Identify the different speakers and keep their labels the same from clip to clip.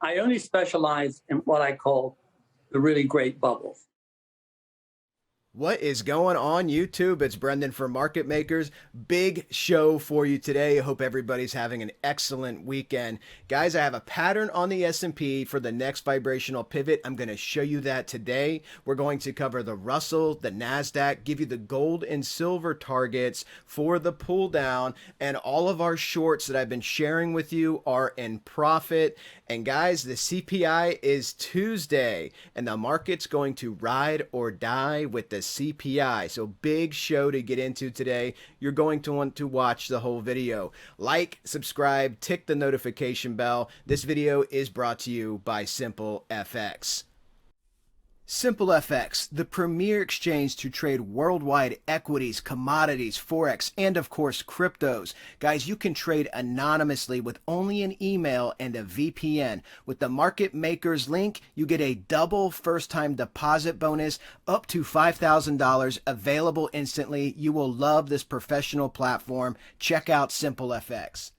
Speaker 1: I only specialize in what I call the really great bubbles.
Speaker 2: What is going on YouTube? It's Brendan from Market Makers. Big show for you today. I hope everybody's having an excellent weekend. Guys, I have a pattern on the S&P for the next vibrational pivot. I'm going to show you that today. We're going to cover the Russell, the NASDAQ, give you the gold and silver targets for the pull down, and all of our shorts that I've been sharing with you are in profit. And guys, the CPI is Tuesday, and the market's going to ride or die with the CPI. So big show to get into today. You're going to want to watch the whole video. Like, subscribe, tick the notification bell. This video is brought to you by SimpleFX. SimpleFX, the premier exchange to trade worldwide equities, commodities, forex, and of course cryptos. Guys, you can trade anonymously with only an email and a VPN. With the Market Makers link, you get a double first-time deposit bonus up to $5,000 available instantly. You will love this professional platform. Check out SimpleFX.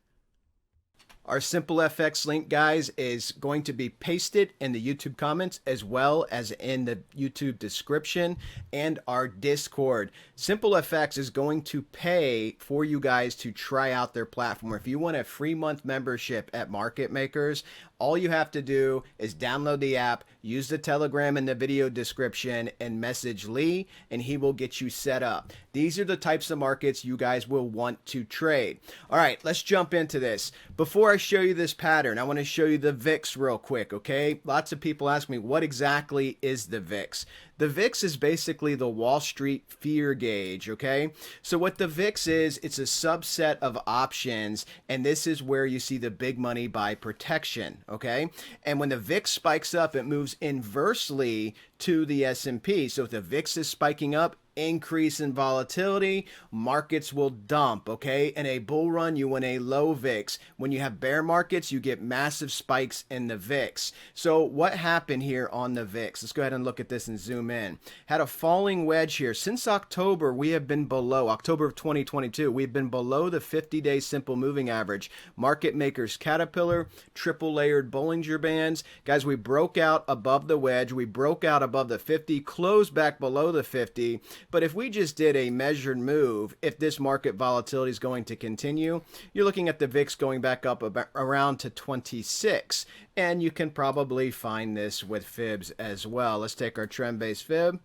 Speaker 2: Our SimpleFX link, guys, is going to be pasted in the YouTube comments as well as in the YouTube description and our Discord. SimpleFX is going to pay for you guys to try out their platform. If you want a free month membership at Market Makers, all you have to do is download the app, use the Telegram in the video description, and message Lee, and he will get you set up. These are the types of markets you guys will want to trade. All right, let's jump into this. Before I show you this pattern, I want to show you the VIX real quick, okay? Lots of people ask me, what exactly is the VIX? The VIX is basically the Wall Street fear gauge, okay? So what the VIX is, it's a subset of options, and this is where you see the big money buy protection, okay? And when the VIX spikes up, it moves inversely to the S&P. So if the VIX is spiking up, increase in volatility, markets will dump, okay? In a bull run, you want a low VIX. When you have bear markets, you get massive spikes in the VIX. So what happened here on the VIX? Let's go ahead and look at this and zoom in. Had a falling wedge here. Since October, we have been below, October of 2022, we've been below the 50-day simple moving average. Market Makers Caterpillar, triple layered Bollinger Bands. Guys, we broke out above the wedge. We broke out above the 50, closed back below the 50. But if we just did a measured move, if this market volatility is going to continue, you're looking at the VIX going back up around to 26. And you can probably find this with fibs as well. Let's take our trend-based fib.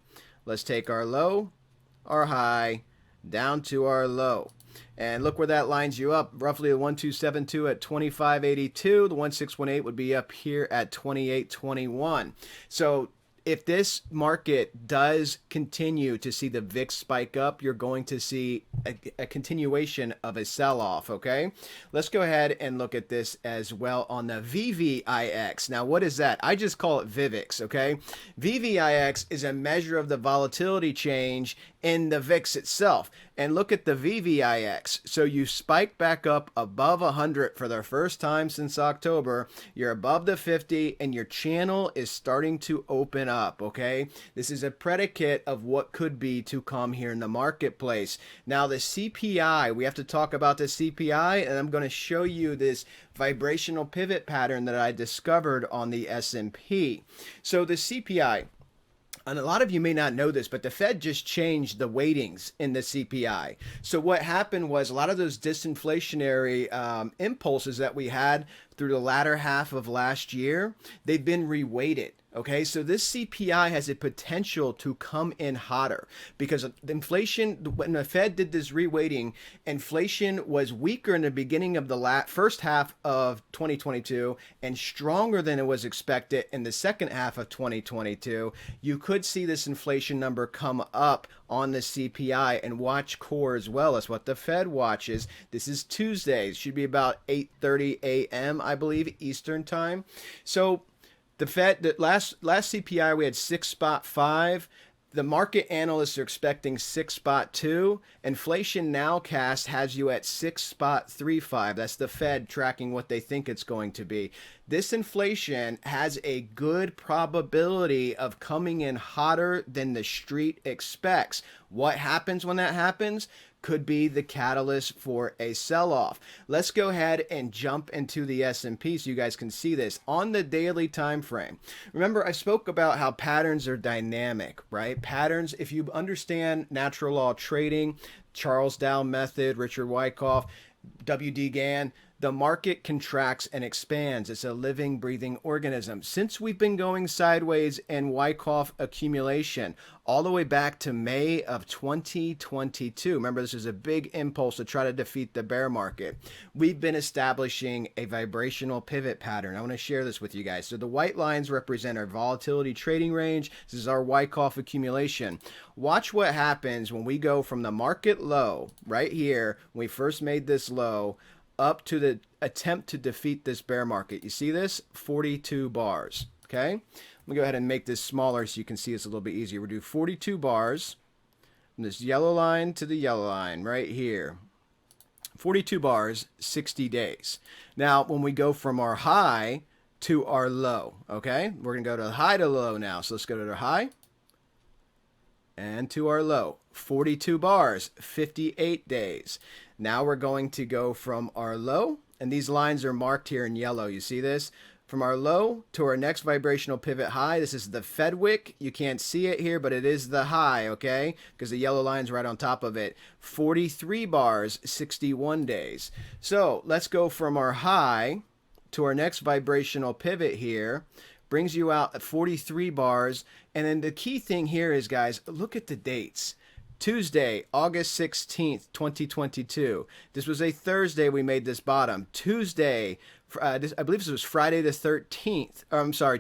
Speaker 2: Let's take our low, our high, down to our low. And look where that lines you up. Roughly the 1272 at 2582. The 1618 would be up here at 2821. So if this market does continue to see the VIX spike up, you're going to see a continuation of a sell-off, okay? Let's go ahead and look at this as well on the VVIX. Now, what is that? I just call it VIVIX, okay? VVIX is a measure of the volatility change in the VIX itself. And look at the VVIX. So you spike back up above 100 for the first time since October. You're above the 50 and your channel is starting to open up, okay? This is a predicate of what could be to come here in the marketplace. Now the CPI, we have to talk about the CPI, and I'm going to show you this vibrational pivot pattern that I discovered on the S&P. So the CPI, and a lot of you may not know this, but the Fed just changed the weightings in the CPI. So what happened was a lot of those disinflationary impulses that we had through the latter half of last year, they've been reweighted. Okay, so this CPI has a potential to come in hotter because inflation, when the Fed did this reweighting, inflation was weaker in the beginning of the first half of 2022 and stronger than it was expected in the second half of 2022. You could see this inflation number come up on the CPI, and watch core as well. That's what the Fed watches. This is Tuesday. It should be about 8:30 a.m., I believe, Eastern time. So the Fed, the last CPI, we had 6.5. The market analysts are expecting 6.2. Inflation nowcast has you at 6.35. That's the Fed tracking what they think it's going to be. This inflation has a good probability of coming in hotter than the street expects. What happens when that happens? could be the catalyst for a sell-off. Let's go ahead and jump into the S&P so you guys can see this on the daily time frame. Remember, I spoke about how patterns are dynamic, right? Patterns, if you understand natural law trading, Charles Dow method, Richard Wyckoff, W.D. Gann, the market contracts and expands. It's a living, breathing organism. Since we've been going sideways in Wyckoff accumulation all the way back to May of 2022, remember this is a big impulse to try to defeat the bear market, we've been establishing a vibrational pivot pattern. I want to share this with you guys. So the white lines represent our volatility trading range. This is our Wyckoff accumulation. Watch what happens when we go from the market low right here, when we first made this low, up to the attempt to defeat this bear market. You see this? 42 bars. Okay? Let me go ahead and make this smaller so you can see this a little bit easier. We'll do 42 bars from this yellow line to the yellow line right here. 42 bars, 60 days. Now, when we go from our high to our low, okay? We're going to go to high to low now. So let's go to the high and to our low. 42 bars, 58 days. Now we're going to go from our low, and these lines are marked here in yellow. You see this? From our low to our next vibrational pivot high. This is the Fed wick. You can't see it here, but it is the high, okay? Because the yellow line's right on top of it. 43 bars, 61 days. So let's go from our high to our next vibrational pivot here. Brings you out at 43 bars. And then the key thing here is, guys, look at the dates. Tuesday, August 16th, 2022. This was a Thursday we made this bottom. Tuesday, I believe this was Friday the 13th.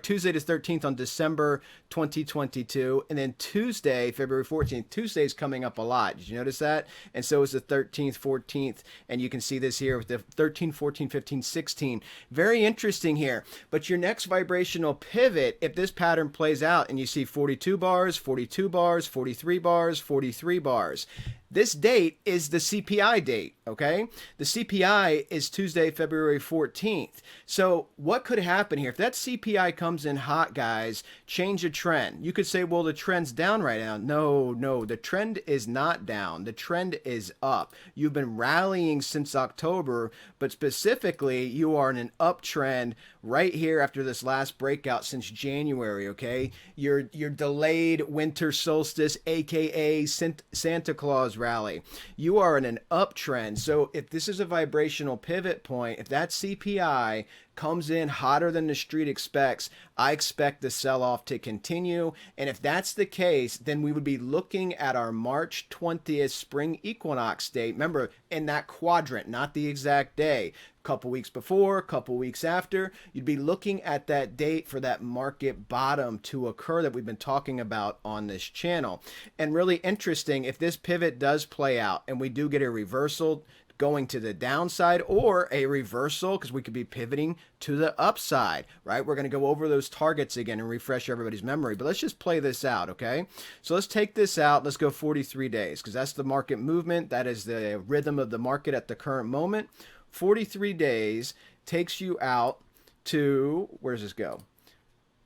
Speaker 2: Tuesday the 13th on December 2022. And then Tuesday, February 14th. Tuesday's coming up a lot. Did you notice that? And so is the 13th, 14th. And you can see this here with the 13, 14, 15, 16. Very interesting here. But your next vibrational pivot, if this pattern plays out and you see 42 bars, 42 bars, 43 bars, 43 bars. This date is the CPI date, okay? The CPI is Tuesday, February 14th. So what could happen here? If that CPI comes in hot, guys, change the trend. You could say, well, the trend's down right now. No, the trend is not down. The trend is up. You've been rallying since October, but specifically, you are in an uptrend right here after this last breakout since January, okay? Your delayed winter solstice, aka Santa Claus rally. You are in an uptrend. So if this is a vibrational pivot point, if that CPI comes in hotter than the street expects, I expect the sell-off to continue. And if that's the case, then we would be looking at our March 20th spring equinox date. Remember, in that quadrant, not the exact day. Couple weeks before, couple weeks after, you'd be looking at that date for that market bottom to occur that we've been talking about on this channel. And really interesting, if this pivot does play out and we do get a reversal going to the downside or a reversal, because we could be pivoting to the upside, right? We're going to go over those targets again and refresh everybody's memory, but let's just play this out, okay? So let's take this out. Let's go 43 days because that's the market movement. That is the rhythm of the market at the current moment. 43 days takes you out to, where does this go?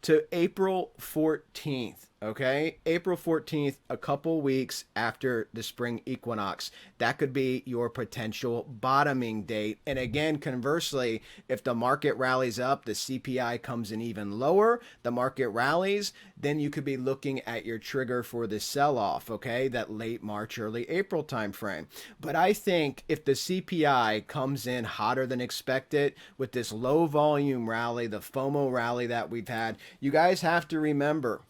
Speaker 2: To April 14th, okay? April 14th, a couple weeks after the spring equinox. That could be your potential bottoming date. And again, conversely, if the market rallies up, the CPI comes in even lower, the market rallies, then you could be looking at your trigger for the sell-off, okay? That late March, early April timeframe. But I think if the CPI comes in hotter than expected with this low volume rally, the FOMO rally that we've had, you guys have to remember,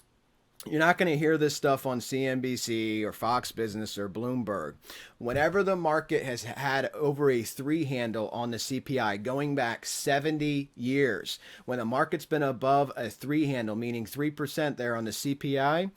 Speaker 2: you're not going to hear this stuff on CNBC or Fox Business or Bloomberg. Whenever the market has had over a 3 handle on the CPI going back 70 years, when the market's been above a 3 handle, meaning 3% there on the CPI,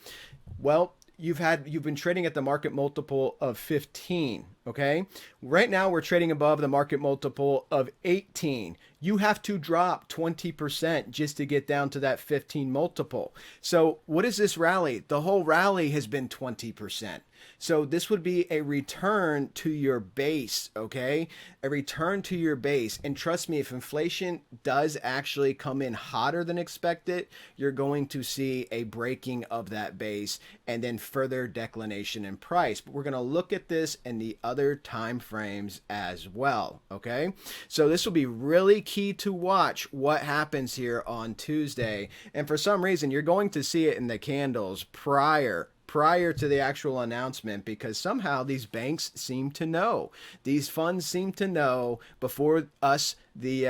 Speaker 2: well, you've been trading at the market multiple of 15, okay? Right now we're trading above the market multiple of 18. You have to drop 20% just to get down to that 15 multiple. So what is this rally? The whole rally has been 20%. So this would be a return to your base, okay? A return to your base. And trust me, if inflation does actually come in hotter than expected, you're going to see a breaking of that base and then further declination in price. But we're going to look at this in the other time frames as well, okay? So this will be really key to watch what happens here on Tuesday. And for some reason, you're going to see it in the candles prior to the actual announcement, because somehow these banks seem to know, these funds seem to know before us, the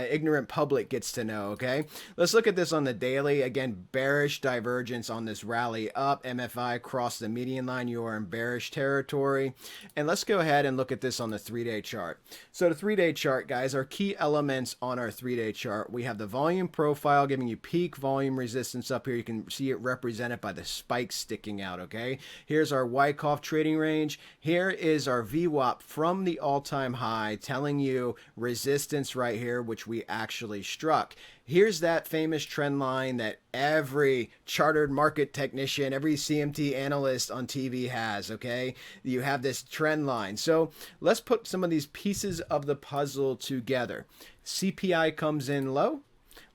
Speaker 2: ignorant public gets to know. Okay, let's look at this on the daily. Again, bearish divergence on this rally up. MFI crossed the median line. You are in bearish territory. And let's go ahead and look at this on the 3-day chart. So the 3-day chart, guys, are key elements on our 3-day chart. We have the volume profile giving you peak volume resistance up here. You can see it represented by the spikes sticking out. Okay, here's our Wyckoff trading range. Here is our VWAP from the all-time high, telling you resistance right here, which we actually struck. Here's that famous trend line that every chartered market technician, every CMT analyst on TV has, okay? You have this trend line. So let's put some of these pieces of the puzzle together. CPI comes in low.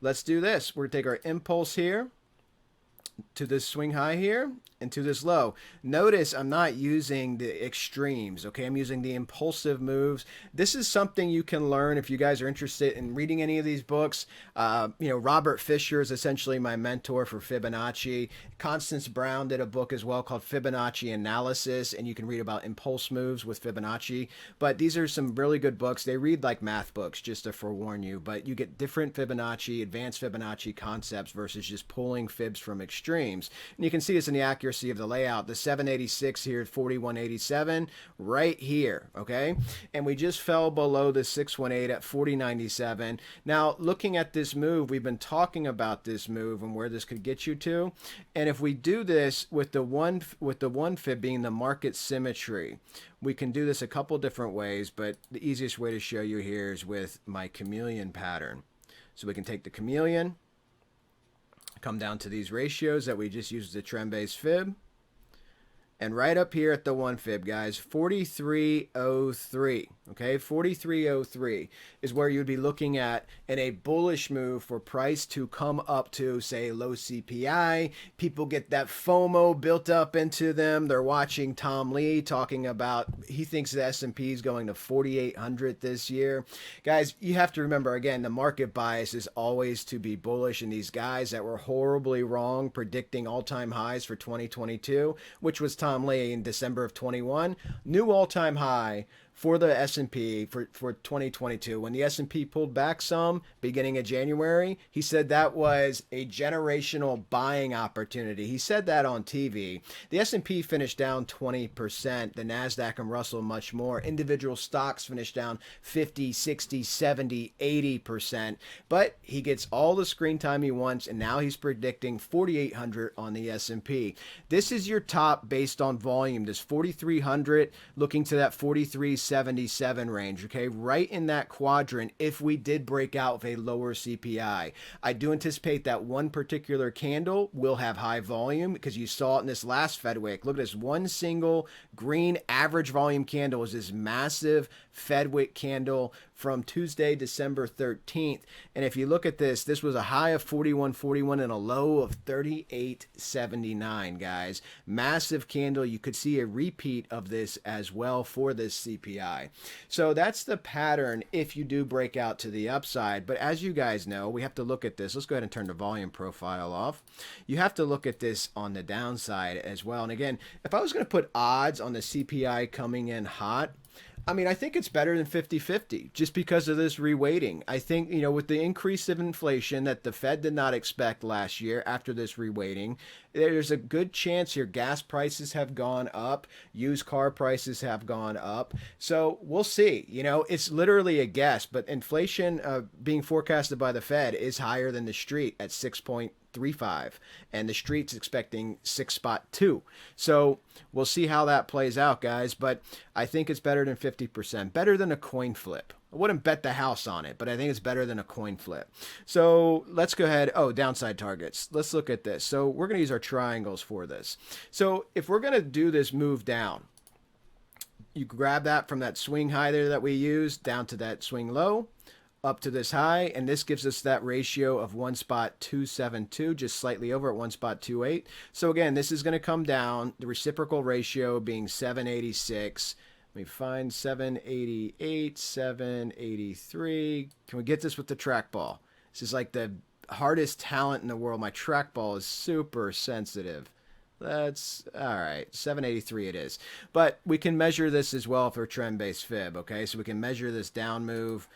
Speaker 2: Let's do this. We're going to take our impulse here to this swing high here and to this low. Notice I'm not using the extremes, okay? I'm using the impulsive moves. This is something you can learn if you guys are interested in reading any of these books. Robert Fisher is essentially my mentor for Fibonacci. Constance Brown did a book as well called Fibonacci Analysis, and you can read about impulse moves with Fibonacci. But these are some really good books. They read like math books, just to forewarn you, but you get different Fibonacci, advanced Fibonacci concepts versus just pulling fibs from extremes. And you can see this in the accuracy of the layout. The 786 here, 4187, right here, okay? And we just fell below the 618 at 4097. Now, looking at this move, we've been talking about this move and where this could get you to. And if we do this with the one fib being the market symmetry, we can do this a couple different ways, but the easiest way to show you here is with my chameleon pattern. So we can take the chameleon, come down to these ratios that we just used the trend-based fib, and right up here at the one fib, guys, 4303, okay? 4303 is where you'd be looking at in a bullish move for price to come up to, say, low CPI. People get that FOMO built up into them. They're watching Tom Lee talking about, he thinks the S&P is going to 4,800 this year. Guys, you have to remember, again, the market bias is always to be bullish, and these guys that were horribly wrong predicting all-time highs for 2022, which was Tom Lee in December of 21, new all-time high for the S&P for 2022. When the S&P pulled back some beginning of January, he said that was a generational buying opportunity. He said that on TV. The S&P finished down 20%, the NASDAQ and Russell much more. Individual stocks finished down 50, 60, 70, 80%. But he gets all the screen time he wants, and now he's predicting 4,800 on the S&P. This is your top based on volume. This 4,300 looking to that 4,377 range, okay, right in that quadrant if we did break out with a lower CPI. I do anticipate that one particular candle will have high volume because you saw it in this last Fed wick. Look at this, one single green average volume candle is this massive Fed wick candle from Tuesday, December 13th. And if you look at this, this was a high of 41.41 and a low of 38.79, guys. Massive candle. You could see a repeat of this as well for this CPI. So that's the pattern if you do break out to the upside. But as you guys know, we have to look at this. Let's go ahead and turn the volume profile off. You have to look at this on the downside as well. And again, if I was going to put odds on the CPI coming in hot, I mean, I think it's better than 50-50 just because of this reweighting. I think, with the increase of inflation that the Fed did not expect last year after this reweighting, there's a good chance here gas prices have gone up, used car prices have gone up. So we'll see. It's literally a guess, but inflation being forecasted by the Fed is higher than the street at 6.35, and the street's expecting 6.2. So we'll see how that plays out, guys, but I think it's better than 50%, better than a coin flip. I wouldn't bet the house on it, but I think it's better than a coin flip. So let's go ahead. Oh, downside targets. Let's look at this. So we're going to use our triangles for this. So if we're going to do this move down, you grab that from that swing high there that we used down to that swing low, up to this high, and this gives us that ratio of 1.272, just slightly over at 1.28. So again, this is going to come down, the reciprocal ratio being 786. Let me find 788, 783. Can we get this with the trackball? This is like the hardest talent in the world. My trackball is super sensitive. That's all right. 783 it is. But we can measure this as well for trend-based fib, okay? So we can measure this down move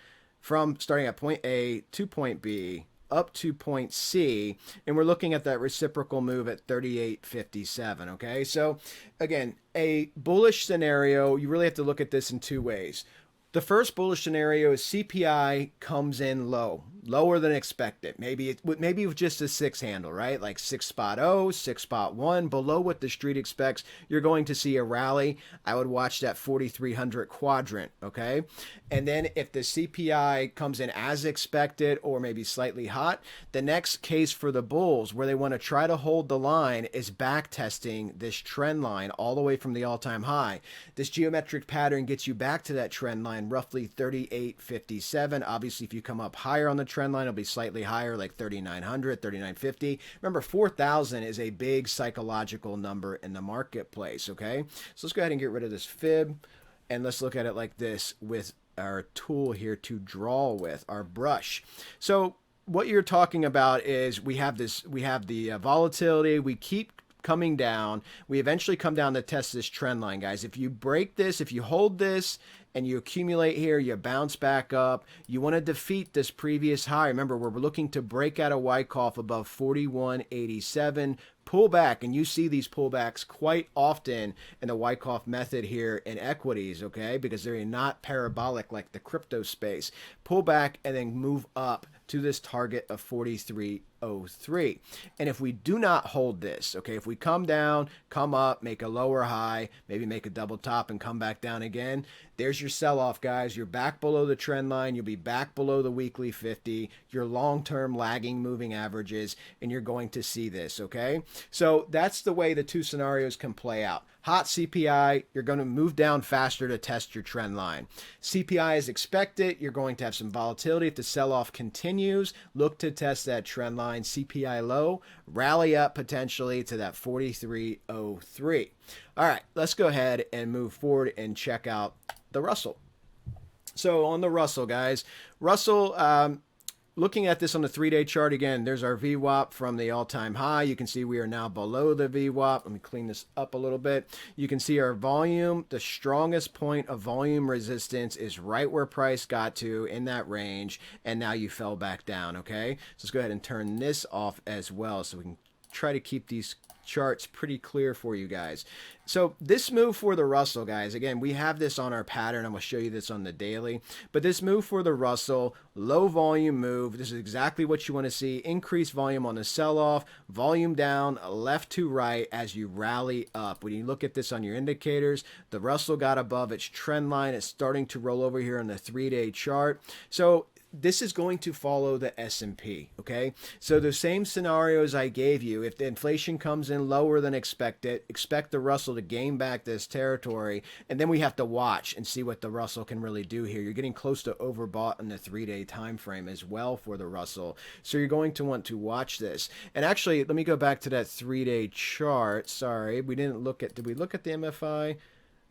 Speaker 2: from starting at point A to point B up to point C, and we're looking at that reciprocal move at 38.57, okay? So again, a bullish scenario, you really have to look at this in two ways. The first bullish scenario is CPI comes in low, lower than expected. Maybe with just a 6 handle, right? Like 6.0, 6.1, below what the street expects. You're going to see a rally. I would watch that 4,300 quadrant, okay? And then if the CPI comes in as expected or maybe slightly hot, the next case for the bulls where they want to try to hold the line is back testing this trend line all the way from the all-time high. This geometric pattern gets you back to that trend line roughly 38.57. Obviously, if you come up higher on the trend line, it'll be slightly higher, like 3,900, 3,950. Remember, 4,000 is a big psychological number in the marketplace, okay? So let's go ahead and get rid of this fib, and let's look at it like this with our tool here to draw with, our brush. So what you're talking about is we have the volatility, we keep coming down, we eventually come down to test this trend line, guys. If you break this, if you hold this and you accumulate here, you bounce back up, you want to defeat this previous high. Remember, we're looking to break out a Wyckoff above 41.87, pull back, and you see these pullbacks quite often in the Wyckoff method here in equities, okay, because they're not parabolic like the crypto space. Pull back and then move up to this target of 43.03. And if we do not hold this, okay, if we come down, come up, make a lower high, maybe make a double top and come back down again, there's your sell-off, guys. You're back below the trend line. You'll be back below the weekly 50, your long-term lagging moving averages, and you're going to see this, okay? So that's the way the two scenarios can play out. Hot CPI, you're going to move down faster to test your trend line. CPI is expected. You're going to have some volatility. If the sell-off continues, look to test that trend line. CPI low, rally up potentially to that 43.03. All right, let's go ahead and move forward and check out the Russell. So on the Russell, guys, Russell, looking at this on the 3-day chart again, there's our VWAP from the all-time high. You can see we are now below the VWAP. Let me clean this up a little bit. You can see our volume, the strongest point of volume resistance is right where price got to in that range, and now you fell back down, okay? So let's go ahead and turn this off as well so we can try to keep these charts pretty clear for you guys. So this move for the Russell, guys, again, we have this on our pattern. I'm going to show you this on the daily, but this move for the Russell, low volume move, this is exactly what you want to see. Increased volume on the sell-off, volume down left to right as you rally up. When you look at this on your indicators, the Russell got above its trend line. It's starting to roll over here on the 3-day chart. So this is going to follow the S&P, okay? So the same scenarios I gave you, if the inflation comes in lower than expected, expect the Russell to gain back this territory, and then we have to watch and see what the Russell can really do here. You're getting close to overbought in the 3-day time frame as well for the Russell, so you're going to want to watch this. And actually, let me go back to that 3-day chart. Sorry, we didn't look at, did we look at the MFI?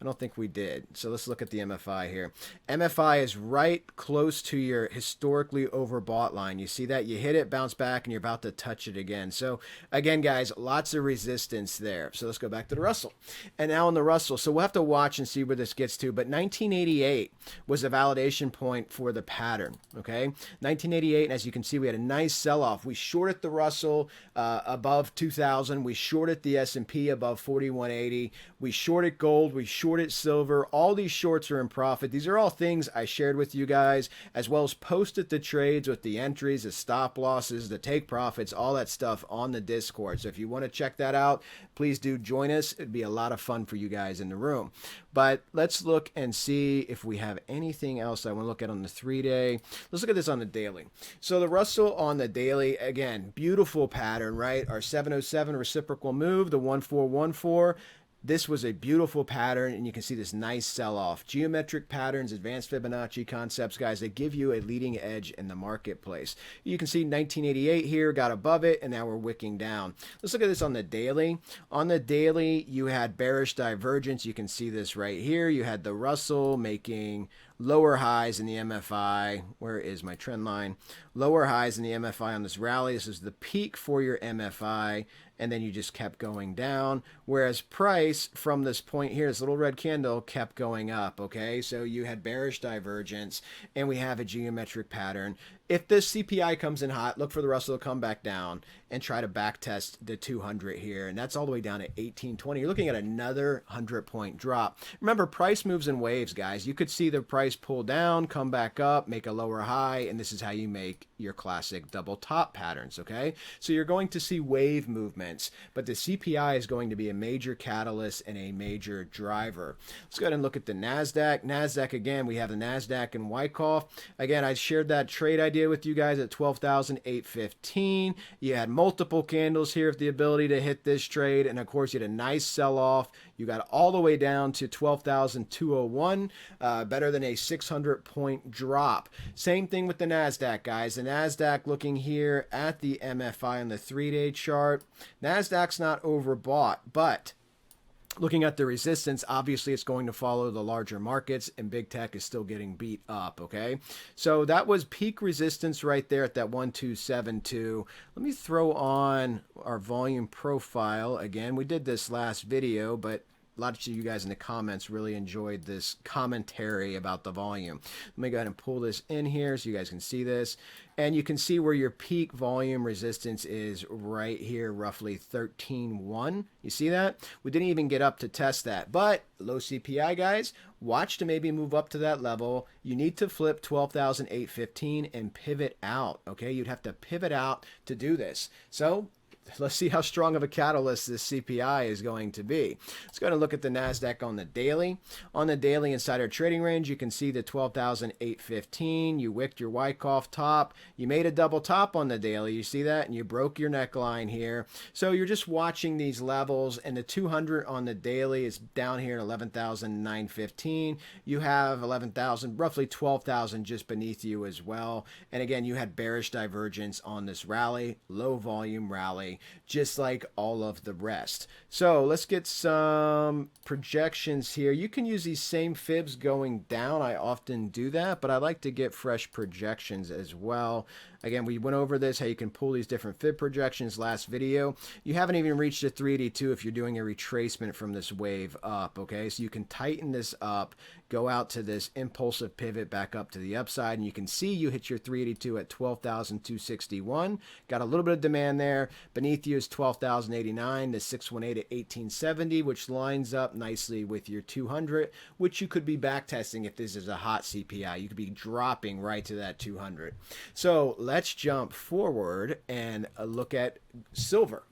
Speaker 2: I don't think we did. So let's look at the MFI here. MFI is right close to your historically overbought line. You see that? You hit it, bounce back, and you're about to touch it again. So again, guys, lots of resistance there. So let's go back to the Russell. And now on the Russell, so we'll have to watch and see where this gets to. But 1988 was a validation point for the pattern, okay? 1988, and as you can see, we had a nice sell-off. We shorted the Russell above 2,000. We shorted the S&P above 4180. We shorted gold. We shorted shorted silver. All these shorts are in profit. These are all things I shared with you guys, as well as posted the trades with the entries, the stop losses, the take profits, all that stuff on the Discord. So if you want to check that out, please do join us. It'd be a lot of fun for you guys in the room. But let's look and see if we have anything else I want to look at on the 3-day. Let's look at this on the daily. So the Russell on the daily, again, beautiful pattern, right? Our 707 reciprocal move, the 1414. This was a beautiful pattern, and you can see this nice sell-off. Geometric patterns, advanced Fibonacci concepts, guys, that give you a leading edge in the marketplace. You can see 1988 here, got above it, and now we're wicking down. Let's look at this on the daily. On the daily, you had bearish divergence. You can see this right here. You had the Russell making lower highs in the MFI. Where is my trend line? Lower highs in the MFI on this rally. This is the peak for your MFI, and then you just kept going down, whereas price from this point here, this little red candle, kept going up. Okay, so you had bearish divergence, and we have a geometric pattern. If this CPI comes in hot, look for the Russell to come back down and try to back test the 200 here, and that's all the way down at 1820. You're looking at another 100-point drop. Remember, price moves in waves, guys. You could see the price pull down, come back up, make a lower high, and this is how you make your classic double top patterns. Okay, so you're going to see wave movements, but the CPI is going to be a major catalyst and a major driver. Let's go ahead and look at the NASDAQ. NASDAQ, again, we have the NASDAQ and Wyckoff. Again, I shared that trade idea with you guys at 12,815. You had multiple candles here with the ability to hit this trade, and of course you had a nice sell-off. You got all the way down to 12,201, better than a 600-point drop. Same thing with the NASDAQ, guys. The NASDAQ, looking here at the MFI on the 3-day chart, NASDAQ's not overbought, but looking at the resistance, obviously it's going to follow the larger markets, and big tech is still getting beat up. Okay, so that was peak resistance right there at that 1272. Let me throw on our volume profile again. We did this last video, but a lot of you guys in the comments really enjoyed this commentary about the volume. Let me go ahead and pull this in here so you guys can see this. And you can see where your peak volume resistance is right here, roughly 13.1. You see that? We didn't even get up to test that. But low CPI, guys, watch to maybe move up to that level. You need to flip 12,815 and pivot out. Okay, you'd have to pivot out to do this. So let's see how strong of a catalyst this CPI is going to be. Let's go ahead and look at the NASDAQ on the daily. On the daily insider trading range, you can see the 12,815. You wicked your Wyckoff top. You made a double top on the daily. You see that? And you broke your neckline here. So you're just watching these levels, and the 200 on the daily is down here at 11,915. You have 11,000, roughly 12,000 just beneath you as well. And again, you had bearish divergence on this rally, low volume rally, just like all of the rest. So let's get some projections here. You can use these same fibs going down. I often do that, but I like to get fresh projections as well. Again, we went over this, how you can pull these different fib projections last video. You haven't even reached a 382 if you're doing a retracement from this wave up, okay? So you can tighten this up, go out to this impulsive pivot back up to the upside, and you can see you hit your 382 at 12,261. Got a little bit of demand there. Beneath you is 12,089, the 618 at 1870, which lines up nicely with your 200, which you could be back testing if this is a hot CPI. You could be dropping right to that 200. So let's jump forward and look at silver.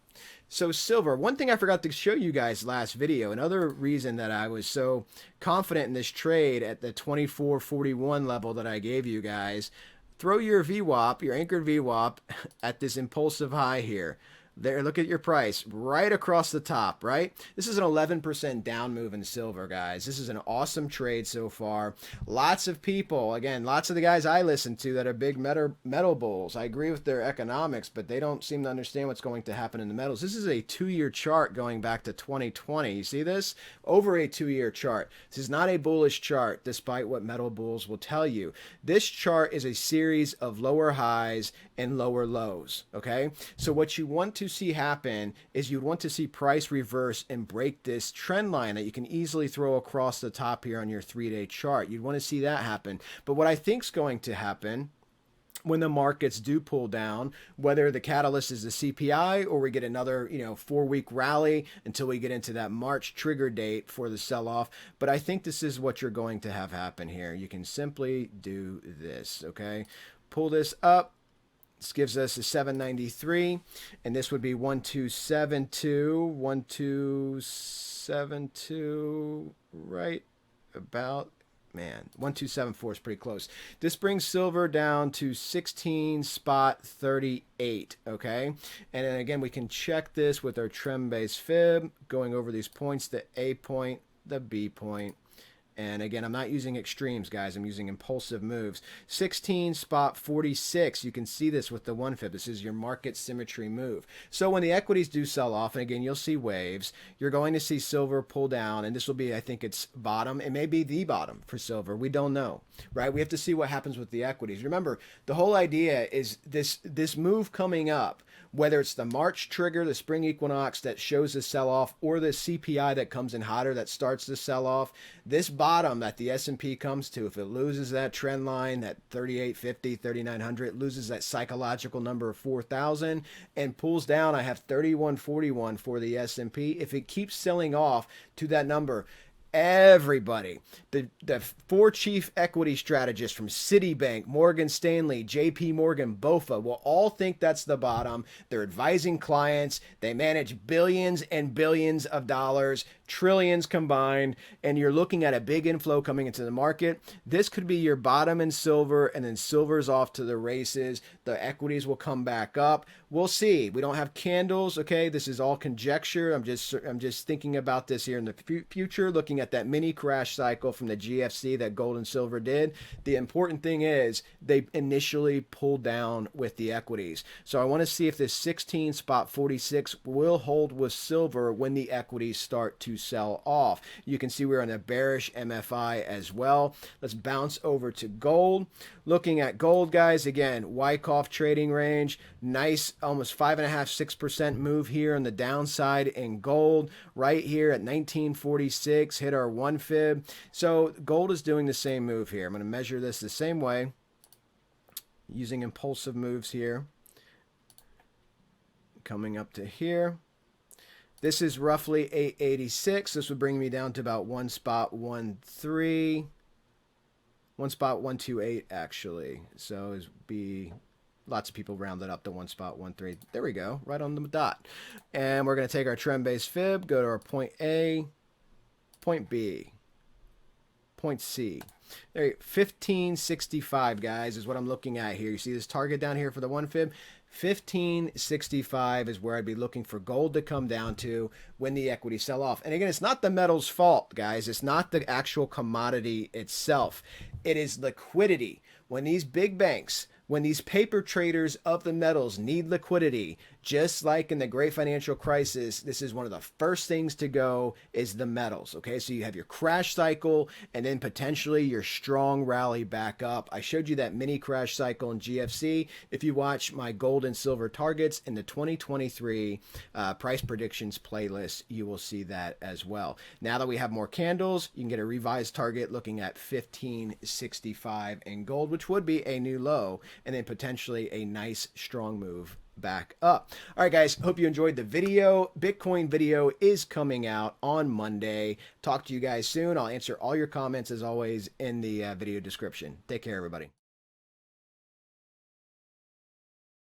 Speaker 2: So silver, one thing I forgot to show you guys last video, another reason that I was so confident in this trade at the 24.41 level that I gave you guys, throw your VWAP, your anchored VWAP at this impulsive high here. There, look at your price right across the top, right? This is an 11% down move in silver, guys. This is an awesome trade so far. Lots of people, again, lots of the guys I listen to that are big metal bulls. I agree with their economics, but they don't seem to understand what's going to happen in the metals. This is a 2-year chart going back to 2020. You see this? Over a 2-year chart. This is not a bullish chart, despite what metal bulls will tell you. This chart is a series of lower highs and lower lows, okay? So what you want to see happen is you'd want to see price reverse and break this trend line that you can easily throw across the top here on your 3-day chart. You'd want to see that happen. But what I think is going to happen when the markets do pull down, whether the catalyst is the CPI or we get another, 4-week rally until we get into that March trigger date for the sell-off. But I think this is what you're going to have happen here. You can simply do this, okay? Pull this up. This gives us a 793, and this would be 1272, right about. Man, 1274 is pretty close. This brings silver down to 16.38, okay? And then again, we can check this with our trend-based fib, going over these points, the A point, the B point. And again, I'm not using extremes, guys. I'm using impulsive moves. 16.46. You can see this with the 1 fib. This is your market symmetry move. So when the equities do sell off, and again, you'll see waves, you're going to see silver pull down. And this will be, I think, its bottom. It may be the bottom for silver. We don't know, right? We have to see what happens with the equities. Remember, the whole idea is this move coming up, whether it's the March trigger, the spring equinox that shows the sell-off, or the CPI that comes in hotter that starts the sell-off, this bottom that the S&P comes to, if it loses that trend line, that 3850, 3900, loses that psychological number of 4,000 and pulls down, I have 3141 for the S&P. If it keeps selling off to that number, everybody, the 4 chief equity strategists from Citibank, Morgan Stanley, JP Morgan, BofA will all think that's the bottom. They're advising clients. They manage billions and billions of dollars, trillions combined, and you're looking at a big inflow coming into the market. This could be your bottom in silver, and then silver's off to the races. The equities will come back up. We'll see. We don't have candles, okay? This is all conjecture. I'm just thinking about this here in the future, looking at that mini crash cycle from the GFC that gold and silver did. The important thing is they initially pulled down with the equities. So I want to see if this 16.46 will hold with silver when the equities start to sell off. You can see we're on a bearish MFI as well. Let's bounce over to gold. Looking at gold, guys, again, Wyckoff trading range, nice almost 5.5–6% move here on the downside in gold, right here at 1946, hit our 1 fib. So gold is doing the same move here. I'm going to measure this the same way using impulsive moves here. Coming up to here. This is roughly 886. This would bring me down to about 1.13, 1.128 actually. So it'd be lots of people rounded up to 1.13. There we go, right on the dot. And we're going to take our trend-based fib, go to our point A, point B, point C. There, 1565, guys, is what I'm looking at here. You see this target down here for the 1 fib? 1565 is where I'd be looking for gold to come down to when the equities sell off. And again, it's not the metal's fault, guys. It's not the actual commodity itself. It is liquidity. When these big banks, when these paper traders of the metals need liquidity, just like in the great financial crisis, this is one of the first things to go is the metals. Okay, so you have your crash cycle and then potentially your strong rally back up. I showed you that mini crash cycle in GFC. If you watch my gold and silver targets in the 2023 price predictions playlist, you will see that as well. Now that we have more candles, you can get a revised target looking at 1565 in gold, which would be a new low, and then potentially a nice strong move back up. All right, guys, hope you enjoyed the video. Bitcoin video is coming out on Monday. Talk to you guys soon. I'll answer all your comments as always in the video description. Take care, everybody.